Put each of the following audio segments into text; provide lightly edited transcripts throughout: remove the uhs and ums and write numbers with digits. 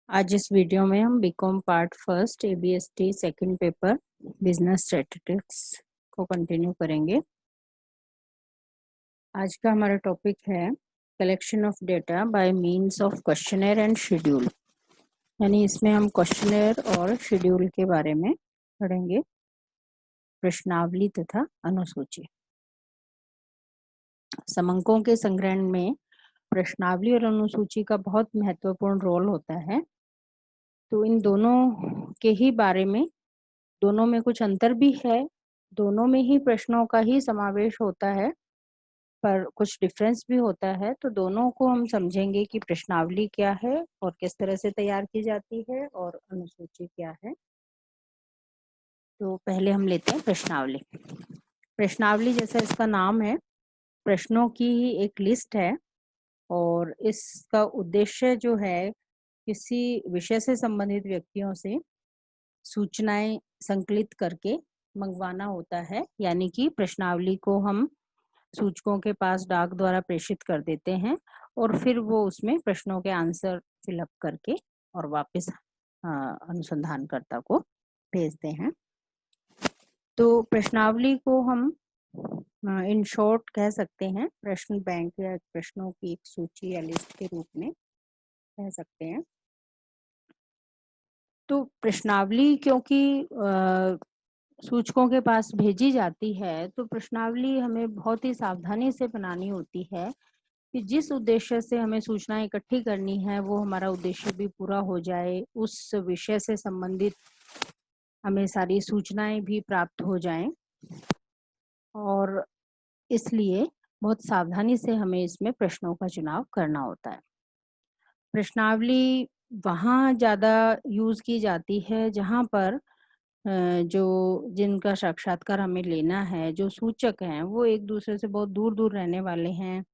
आज इस वीडियो में हम B Com part first ABST second paper business statistics को कंटिन्यू करेंगे। आज का हमारा टॉपिक है collection of data by means of questionnaire and schedule, यानी इसमें हम क्वेश्चनर और शेड्यूल के बारे में पढ़ेंगे। प्रश्नावली तथा अनुसूची। समंकों के संग्रहण में प्रश्नावली और अनुसूची का बहुत महत्वपूर्ण रोल होता है। तो इन दोनों के ही बारे में, दोनों में कुछ अंतर भी है, दोनों में ही प्रश्नों का ही समावेश होता है, पर कुछ डिफरेंस भी होता है। तो दोनों को हम समझेंगे कि प्रश्नावली क्या है और किस तरह से तैयार की जाती है और अनुसूची क्या है। तो पहले हम लेते हैं प्रश्नावली। प्रश्नावली जैसा इसका नाम है, प्रश्नों की ही एक लिस्ट है और इसका उद्देश्य जो है किसी विषय से संबंधित व्यक्तियों से सूचनाएं संकलित करके मंगवाना होता है, यानी कि प्रश्नावली को हम सूचकों के पास डाक द्वारा प्रेषित कर देते हैं और फिर वो उसमें प्रश्नों के आंसर फिलअप करके और वापस अनुसंधानकर्ता को भेजते हैं। तो प्रश्नावली को हम इन शॉर्ट कह सकते हैं प्रश्न बैंक या प्रश्नों की एक सूची या लिस्ट के रूप में कह सकते हैं। तो प्रश्नावली क्योंकि सूचकों के पास भेजी जाती है, तो प्रश्नावली हमें बहुत ही सावधानी से बनानी होती है कि जिस उद्देश्य से हमें सूचनाएं इकट्ठी करनी है वो हमारा उद्देश्य भी पूरा हो जाए, उस विषय से संबंधित हमें सारी सूचनाएं भी प्राप्त हो जाएं, और इसलिए बहुत सावधानी से हमें इसमें प्रश्नों का चुनाव करना होता है। प्रश्नावली वहाँ ज़्यादा यूज़ की जाती है जहाँ पर जो जिनका साक्षात्कार हमें लेना है, जो सूचक हैं वो एक दूसरे से बहुत दूर दूर रहने वाले हैं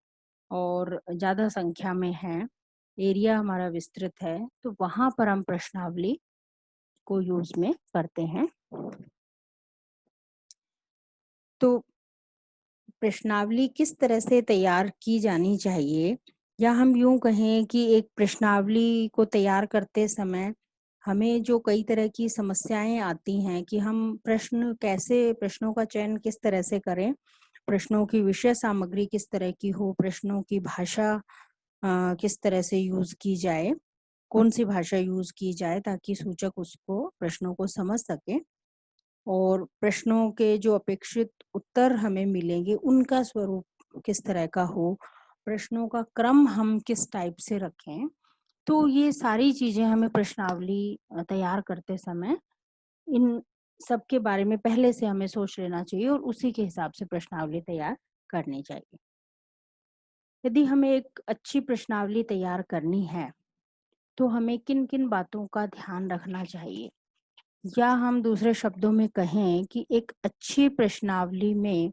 और ज़्यादा संख्या में हैं, एरिया हमारा विस्तृत है, तो वहाँ पर हम प्रश्नावली को यूज में करते हैं। तो प्रश्नावली किस तरह से तैयार की जानी चाहिए, या हम यूं कहें कि एक प्रश्नावली को तैयार करते समय हमें जो कई तरह की समस्याएं आती हैं कि हम प्रश्नों का चयन किस तरह से करें, प्रश्नों की विषय सामग्री किस तरह की हो, प्रश्नों की भाषा किस तरह से यूज की जाए, कौन सी भाषा यूज की जाए ताकि सूचक उसको प्रश्नों को समझ सके, और प्रश्नों के जो अपेक्षित उत्तर हमें मिलेंगे उनका स्वरूप किस तरह का हो, प्रश्नों का क्रम हम किस टाइप से रखें। तो ये सारी चीजें हमें प्रश्नावली तैयार करते समय इन सब के बारे में पहले से हमें सोच लेना चाहिए और उसी के हिसाब से प्रश्नावली तैयार करनी चाहिए। यदि हमें एक अच्छी प्रश्नावली तैयार करनी है तो हमें किन किन बातों का ध्यान रखना चाहिए, या हम दूसरे शब्दों में कहें कि एक अच्छी प्रश्नावली में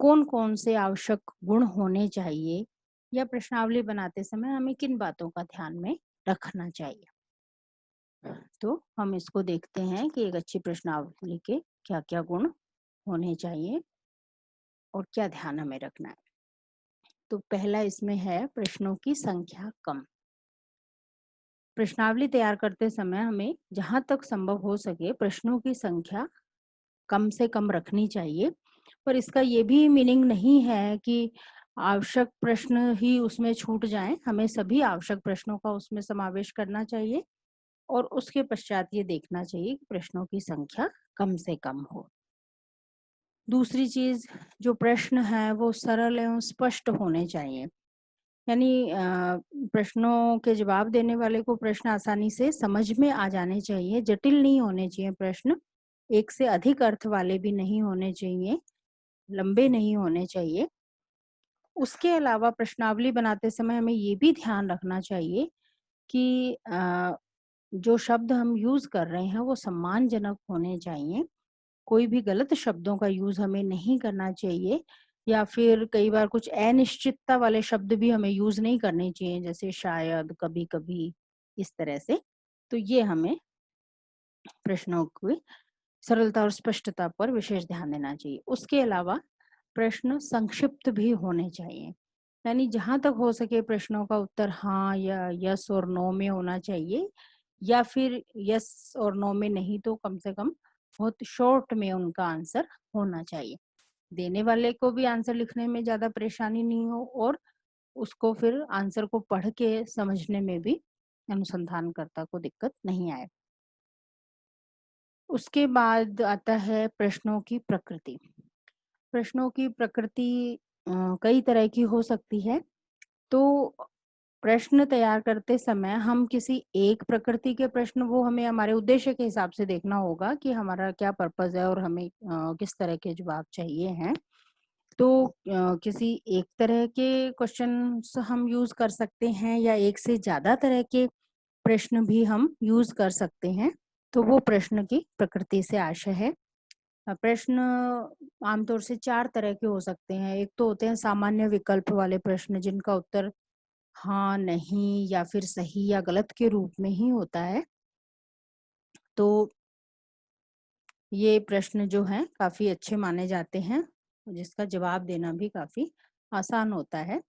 कौन कौन से आवश्यक गुण होने चाहिए, या प्रश्नावली बनाते समय हमें किन बातों का ध्यान में रखना चाहिए। तो हम इसको देखते हैं कि एक अच्छी प्रश्नावली के क्या क्या गुण होने चाहिए और क्या ध्यान हमें रखना है। तो पहला इसमें है प्रश्नों की संख्या कम। प्रश्नावली तैयार करते समय हमें जहां तक संभव हो सके प्रश्नों की संख्या कम से कम रखनी चाहिए, पर इसका ये भी मीनिंग नहीं है कि आवश्यक प्रश्न ही उसमें छूट जाएं। हमें सभी आवश्यक प्रश्नों का उसमें समावेश करना चाहिए और उसके पश्चात ये देखना चाहिए कि प्रश्नों की संख्या कम से कम हो। दूसरी चीज, जो प्रश्न है वो सरल एवं स्पष्ट होने चाहिए, यानी प्रश्नों के जवाब देने वाले को प्रश्न आसानी से समझ में आ जाने चाहिए, जटिल नहीं होने चाहिए प्रश्न, एक से अधिक अर्थ वाले भी नहीं होने चाहिए, लंबे नहीं होने चाहिए। उसके अलावा प्रश्नावली बनाते समय हमें ये भी ध्यान रखना चाहिए कि जो शब्द हम यूज कर रहे हैं वो सम्मानजनक होने चाहिए। कोई भी गलत शब्दों का यूज हमें नहीं करना चाहिए, या फिर कई बार कुछ अनिश्चितता वाले शब्द भी हमें यूज नहीं करने चाहिए, जैसे शायद, कभी कभी, इस तरह से। तो ये हमें प्रश्नों की सरलता और स्पष्टता पर विशेष ध्यान देना चाहिए। उसके अलावा प्रश्न संक्षिप्त भी होने चाहिए, यानी जहां तक हो सके प्रश्नों का उत्तर हाँ या यस और नो में होना चाहिए, या फिर यस और नो में नहीं तो कम से कम बहुत शॉर्ट में उनका आंसर होना चाहिए। देने वाले को भी आंसर लिखने में ज़्यादा परेशानी नहीं हो और उसको फिर आंसर को पढ़ के समझने में भी अनुसंधानकर्ता को दिक्कत नहीं आए। उसके बाद आता है प्रश्नों की प्रकृति। प्रश्नों की प्रकृति कई तरह की हो सकती है। तो प्रश्न तैयार करते समय हम किसी एक प्रकृति के प्रश्न वो हमें हमारे उद्देश्य के हिसाब से देखना होगा कि हमारा क्या पर्पस है और हमें किस तरह के जवाब चाहिए हैं। तो किसी एक तरह के क्वेश्चंस हम यूज़ कर सकते हैं या एक से ज़्यादा तरह के प्रश्न भी हम यूज़ कर सकते हैं। तो वो प्रश्न की प्रकृति से आशय है। प्रश्न आमतौर से 4 तरह के हो सकते हैं। एक तो होते हैं सामान्य विकल्प वाले प्रश्न जिनका उत्तर हाँ, नहीं या फिर सही या गलत के रूप में ही होता है। तो ये प्रश्न जो हैं काफ़ी अच्छे माने जाते हैं, जिसका जवाब देना भी काफ़ी आसान होता है।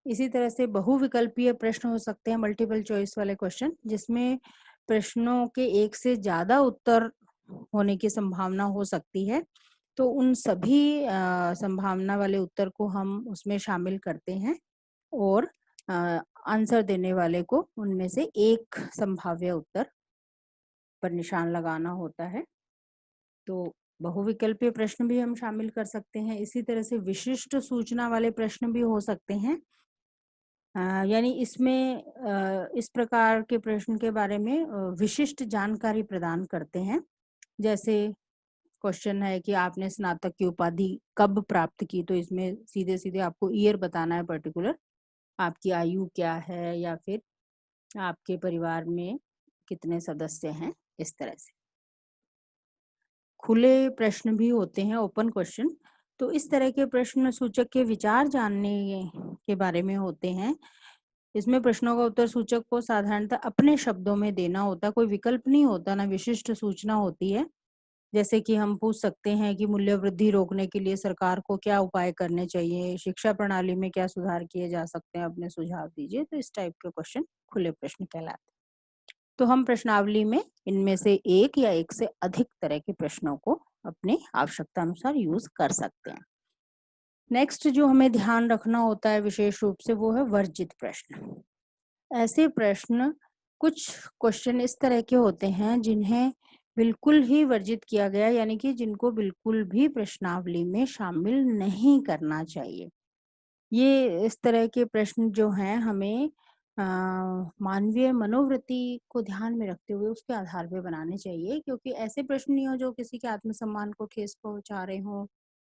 इसी तरह से बहुविकल्पीय प्रश्न हो सकते हैं, मल्टीपल चॉइस वाले क्वेश्चन, जिसमें प्रश्नों के एक से ज़्यादा उत्तर होने की संभावना हो सकती है। तो उन सभी संभावना वाले उत्तर को हम उसमें शामिल करते हैं और आंसर देने वाले को उनमें से एक संभाव्य उत्तर पर निशान लगाना होता है। तो बहुविकल्पीय प्रश्न भी हम शामिल कर सकते हैं। इसी तरह से विशिष्ट सूचना वाले प्रश्न भी हो सकते हैं। यानी इसमें इस प्रकार के प्रश्न के बारे में विशिष्ट जानकारी प्रदान करते हैं। जैसे क्वेश्चन है कि आपने स्नातक की उपाधि कब प्राप्त की? तो इसमें सीधे-सीधे आपको ईयर बताना है पर्टिकुलर। आपकी आयु क्या है या फिर आपके परिवार में कितने सदस्य हैं, इस तरह से। खुले प्रश्न भी होते हैं, ओपन क्वेश्चन। तो इस तरह के प्रश्न सूचक के विचार जानने के बारे में होते हैं। इसमें प्रश्नों का उत्तर सूचक को साधारणतः अपने शब्दों में देना होता है, कोई विकल्प नहीं होता, ना विशिष्ट सूचना होती है। जैसे कि हम पूछ सकते हैं कि मूल्य वृद्धि रोकने के लिए सरकार को क्या उपाय करने चाहिए? शिक्षा प्रणाली में क्या सुधार किए जा सकते हैं? अपने सुझाव दीजिए। तो इस टाइप के क्वेश्चन खुले प्रश्न कहलाते हैं। तो हम प्रश्नावली में इनमें से एक या एक से अधिक तरह के प्रश्नों को अपनी आवश्यकता अनुसार यूज कर सकते हैं। नेक्स्ट जो हमें ध्यान रखना होता है विशेष रूप से वो है वर्जित प्रश्न। ऐसे प्रश्न कुछ क्वेश्चन इस तरह के होते हैं जिन्हें बिल्कुल ही वर्जित किया गया, यानी कि जिनको बिल्कुल भी प्रश्नावली में शामिल नहीं करना चाहिए। ये इस तरह के प्रश्न जो हैं हमें मानवीय मनोवृत्ति को ध्यान में रखते हुए उसके आधार पे बनाने चाहिए, क्योंकि ऐसे प्रश्न नहीं हो जो किसी के आत्मसम्मान को ठेस पहुंचा रहे हों,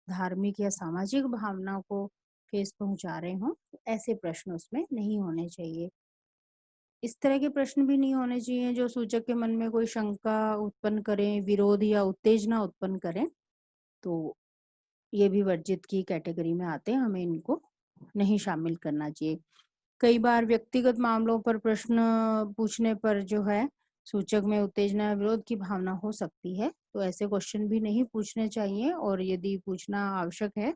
धार्मिक या सामाजिक भावना को ठेस पहुंचा रहे हों। ऐसे प्रश्न उसमें नहीं होने चाहिए। इस तरह के प्रश्न भी नहीं होने चाहिए जो सूचक के मन में कोई शंका उत्पन्न करें, विरोध या उत्तेजना उत्पन्न करें। तो ये भी वर्जित की कैटेगरी में आते हैं, हमें इनको नहीं शामिल करना चाहिए। कई बार व्यक्तिगत मामलों पर प्रश्न पूछने पर जो है सूचक में उत्तेजना या विरोध की भावना हो सकती है, तो ऐसे क्वेश्चन भी नहीं पूछने चाहिए। और यदि पूछना आवश्यक है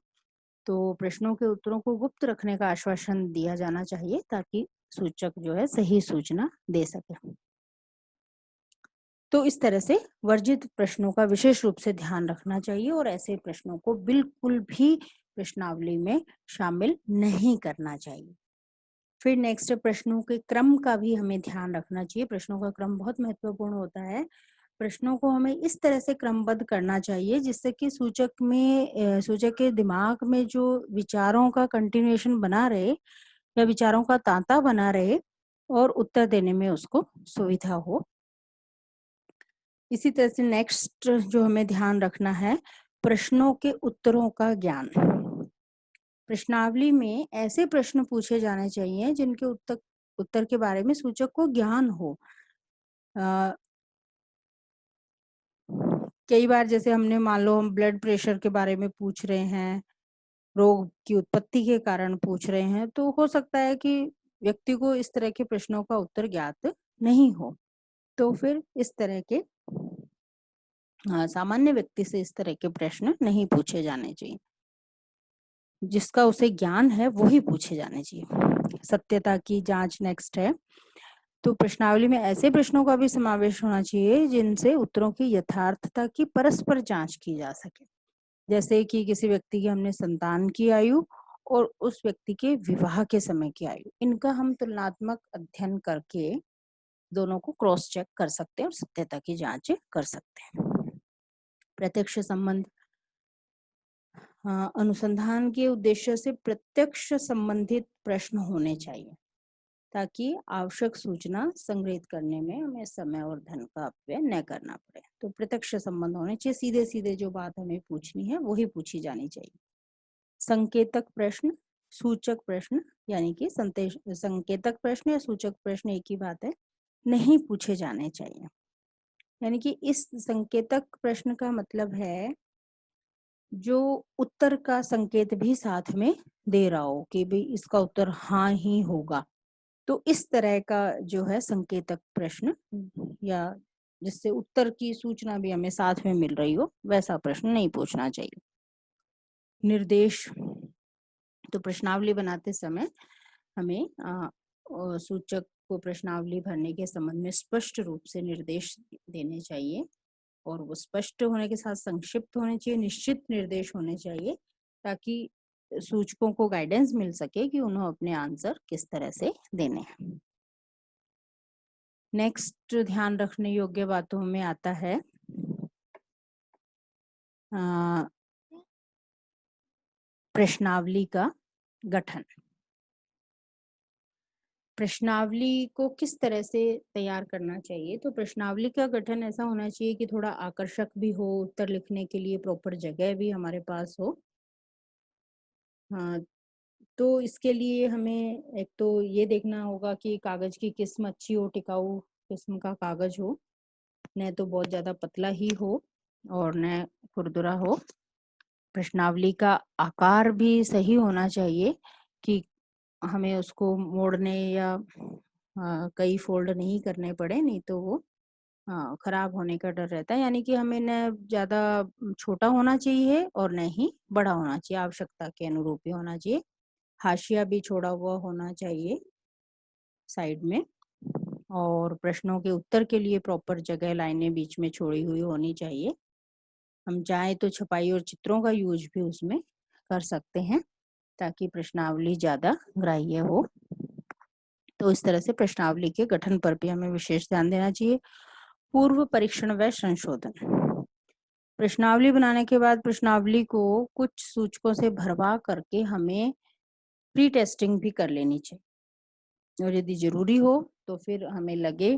तो प्रश्नों के उत्तरों को गुप्त रखने का आश्वासन दिया जाना चाहिए ताकि सूचक जो है सही सूचना दे सके। तो इस तरह से वर्जित प्रश्नों का विशेष रूप से ध्यान रखना चाहिए और ऐसे प्रश्नों को बिल्कुल भी प्रश्नावली में शामिल नहीं करना चाहिए। फिर नेक्स्ट प्रश्नों के क्रम का भी हमें ध्यान रखना चाहिए। प्रश्नों का क्रम बहुत महत्वपूर्ण होता है। प्रश्नों को हमें इस तरह से क्रमबद्ध करना चाहिए जिससे कि सूचक के दिमाग में जो विचारों का कंटिन्यूएशन बना रहे या विचारों का तांता बना रहे और उत्तर देने में उसको सुविधा हो। इसी तरह से नेक्स्ट जो हमें ध्यान रखना है, प्रश्नों के उत्तरों का ज्ञान। प्रश्नावली में ऐसे प्रश्न पूछे जाने चाहिए जिनके उत्तर के बारे में सूचक को ज्ञान हो। कई बार जैसे हमने मान लो हम ब्लड प्रेशर के बारे में पूछ रहे हैं, रोग की उत्पत्ति के कारण पूछ रहे हैं, तो हो सकता है कि व्यक्ति को इस तरह के प्रश्नों का उत्तर ज्ञात नहीं हो। तो फिर इस तरह के सामान्य व्यक्ति से इस तरह के प्रश्न नहीं पूछे जाने चाहिए। जिसका उसे ज्ञान है वो ही पूछे जाने चाहिए। सत्यता की जांच नेक्स्ट है। तो प्रश्नावली में ऐसे प्रश्नों का भी समावेश होना चाहिए जिनसे उत्तरों की यथार्थता की परस्पर जांच की जा सके। जैसे कि किसी व्यक्ति की हमने संतान की आयु और उस व्यक्ति के विवाह के समय की आयु, इनका हम तुलनात्मक अध्ययन करके दोनों को क्रॉस चेक कर सकते हैं और सत्यता की जांच कर सकते हैं। प्रत्यक्ष संबंध, अनुसंधान के उद्देश्य से प्रत्यक्ष संबंधित प्रश्न होने चाहिए ताकि आवश्यक सूचना संग्रहित करने में हमें समय और धन का अपव्यय न करना पड़े। तो प्रत्यक्ष संबंध होने चाहिए, सीधे सीधे जो बात हमें पूछनी है वही पूछी जानी चाहिए। संकेतक प्रश्न, सूचक प्रश्न, यानी कि संकेतक प्रश्न या सूचक प्रश्न एक ही बात है, नहीं पूछे जाने चाहिए। यानी कि इस संकेतक प्रश्न का मतलब है जो उत्तर का संकेत भी साथ में दे रहा हो कि भाई इसका उत्तर हाँ ही होगा। तो इस तरह का जो है संकेतक प्रश्न, या जिससे उत्तर की सूचना भी हमें साथ में मिल रही हो, वैसा प्रश्न नहीं पूछना चाहिए। निर्देश, तो प्रश्नावली बनाते समय हमें सूचक को प्रश्नावली भरने के संबंध में स्पष्ट रूप से निर्देश देने चाहिए और वो स्पष्ट होने के साथ संक्षिप्त होने चाहिए, निश्चित निर्देश होने चाहिए ताकि सूचकों को गाइडेंस मिल सके कि उन्हें अपने आंसर किस तरह से देने हैं। नेक्स्ट ध्यान रखने योग्य बातों में आता है प्रश्नावली का गठन। प्रश्नावली को किस तरह से तैयार करना चाहिए? तो प्रश्नावली का गठन ऐसा होना चाहिए कि थोड़ा आकर्षक भी हो, उत्तर लिखने के लिए प्रॉपर जगह भी हमारे पास हो। हाँ, तो इसके लिए हमें एक तो ये देखना होगा कि कागज की किस्म अच्छी हो, टिकाऊ किस्म का कागज हो, न तो बहुत ज्यादा पतला ही हो और न खुरदुरा हो। प्रश्नावली का आकार भी सही होना चाहिए कि हमें उसको मोड़ने या कई फोल्ड नहीं करने पड़े, नहीं तो वो खराब होने का डर रहता है। यानी कि हमें न ज्यादा छोटा होना चाहिए और न ही बड़ा होना चाहिए, आवश्यकता के अनुरूप ही होना चाहिए। हाशिया भी छोड़ा हुआ होना चाहिए साइड में, और प्रश्नों के उत्तर के लिए प्रॉपर जगह लाइनें बीच में छोड़ी हुई होनी चाहिए। हम चाहें तो छपाई और चित्रों का यूज भी उसमें कर सकते हैं ताकि प्रश्नावली ज्यादा ग्राह्य हो। तो इस तरह से प्रश्नावली के गठन पर भी हमें विशेष ध्यान देना चाहिए। पूर्व परीक्षण व संशोधन, प्रश्नावली बनाने के बाद प्रश्नावली को कुछ सूचकों से भरवा करके हमें प्री टेस्टिंग भी कर लेनी चाहिए, और यदि जरूरी हो तो फिर हमें लगे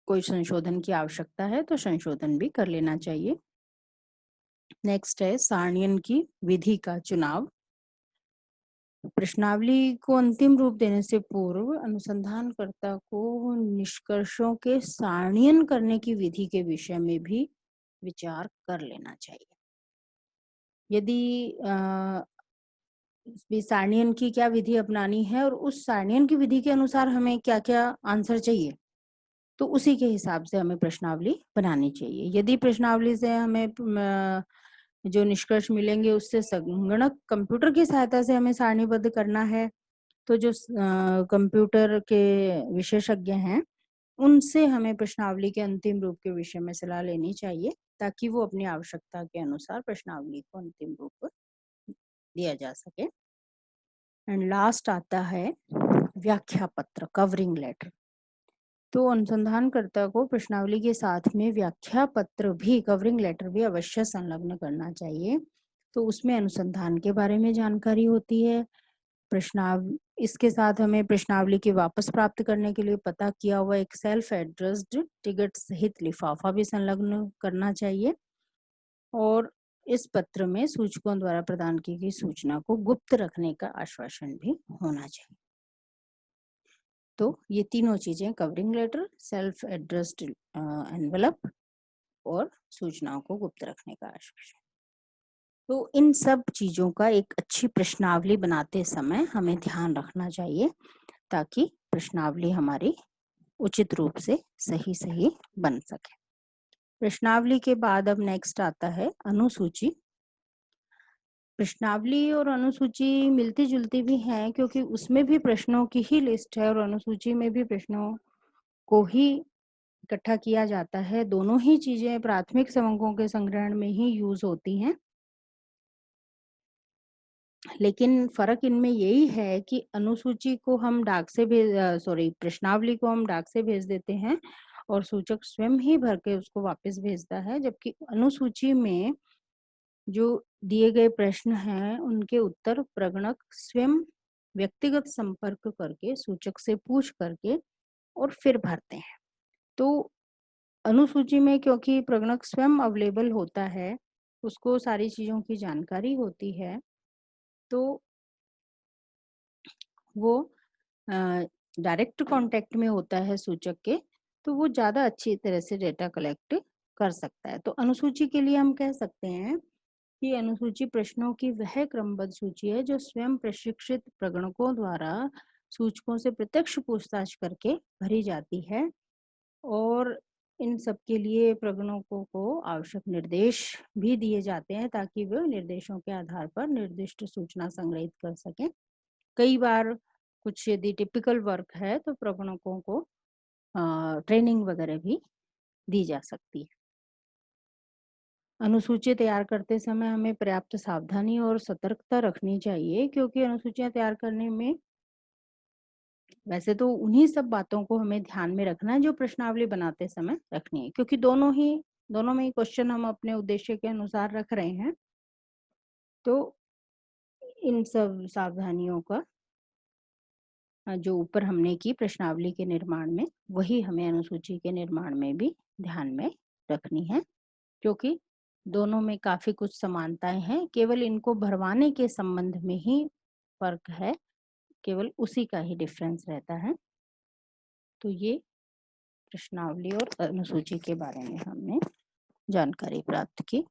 कोई संशोधन की आवश्यकता है तो संशोधन भी कर लेना चाहिए। नेक्स्ट है सारणियन की विधि का चुनाव। प्रश्नावली को अंतिम रूप देने से पूर्व अनुसंधानकर्ता को निष्कर्षों के सारणियन करने की विधि के विषय में भी विचार कर लेना चाहिए। यदि सारणियन की क्या विधि अपनानी है और उस सारणियन की विधि के अनुसार हमें क्या क्या आंसर चाहिए, तो उसी के हिसाब से हमें प्रश्नावली बनानी चाहिए। यदि प्रश्नावली से हमें जो निष्कर्ष मिलेंगे उससे संगणक कंप्यूटर की सहायता से हमें सारणीबद्ध करना है, तो जो कंप्यूटर के विशेषज्ञ हैं उनसे हमें प्रश्नावली के अंतिम रूप के विषय में सलाह लेनी चाहिए ताकि वो अपनी आवश्यकता के अनुसार प्रश्नावली को अंतिम रूप दिया जा सके। एंड लास्ट आता है व्याख्या पत्र, कवरिंग लेटर। तो अनुसंधानकर्ता को प्रश्नावली के साथ में व्याख्या पत्र भी, कवरिंग लेटर भी अवश्य संलग्न करना चाहिए। तो उसमें अनुसंधान के बारे में जानकारी होती है। इसके साथ हमें प्रश्नावली के वापस प्राप्त करने के लिए पता किया हुआ एक सेल्फ एड्रेस्ड टिकट सहित लिफाफा भी संलग्न करना चाहिए, और इस पत्र में सूचकों द्वारा प्रदान की गई सूचना को गुप्त रखने का आश्वासन भी होना चाहिए। तो ये तीनों चीजें, covering letter, self addressed envelope और सूचनाओं को गुप्त रखने का आश्वासन। तो इन सब चीजों का एक अच्छी प्रश्नावली बनाते समय हमें ध्यान रखना चाहिए ताकि प्रश्नावली हमारी उचित रूप से सही बन सके। प्रश्नावली के बाद अब नेक्स्ट आता है अनुसूची। प्रश्नावली और अनुसूची मिलती जुलती भी हैं क्योंकि उसमें भी प्रश्नों की ही लिस्ट है और अनुसूची में भी प्रश्नों को ही इकट्ठा किया जाता है। दोनों ही चीज़ें प्राथमिक अंकों के संग्रहण में ही यूज़ होती हैं। लेकिन फ़र्क इनमें यही है कि अनुसूची को हम प्रश्नावली को हम डाक से भेज देते हैं और सूचक स्वयं ही भर के उसको वापस भेजता है, जबकि अनुसूची में जो दिए गए प्रश्न हैं, उनके उत्तर प्रगणक स्वयं व्यक्तिगत संपर्क करके, सूचक से पूछ करके और फिर भरते हैं। तो अनुसूची में क्योंकि प्रगणक स्वयं अवेलेबल होता है, उसको सारी चीज़ों की जानकारी होती है, तो वो डायरेक्ट कांटेक्ट में होता है सूचक के, तो वो ज़्यादा अच्छी तरह से डेटा कलेक्ट कर सकता है। तो अनुसूची के लिए हम कह सकते हैं कि अनुसूची प्रश्नों की वह क्रमबद्ध सूची है जो स्वयं प्रशिक्षित प्रगणकों द्वारा सूचकों से प्रत्यक्ष पूछताछ करके भरी जाती है और इन सब के लिए प्रगणकों को आवश्यक निर्देश भी दिए जाते हैं ताकि वे निर्देशों के आधार पर निर्दिष्ट सूचना संग्रहित कर सकें। कई बार कुछ यदि टिपिकल वर्क है तो प्रगणकों को ट्रेनिंग वगैरह भी दी जा सकती है। अनुसूची तैयार करते समय हमें पर्याप्त सावधानी और सतर्कता रखनी चाहिए, क्योंकि अनुसूचियां तैयार करने में वैसे तो उन्हीं सब बातों को हमें ध्यान में रखना है जो प्रश्नावली बनाते समय रखनी है, क्योंकि दोनों में ही क्वेश्चन हम अपने उद्देश्य के अनुसार रख रहे हैं। तो इन सब सावधानियों का जो ऊपर हमने की प्रश्नावली के निर्माण में, वही हमें अनुसूची के निर्माण में भी ध्यान में रखनी है, क्योंकि दोनों में काफ़ी कुछ समानताएँ हैं, केवल इनको भरवाने के संबंध में ही फ़र्क है, केवल उसी का ही डिफ़रेंस रहता है। तो ये प्रश्नावली और अनुसूची के बारे में हमने जानकारी प्राप्त की।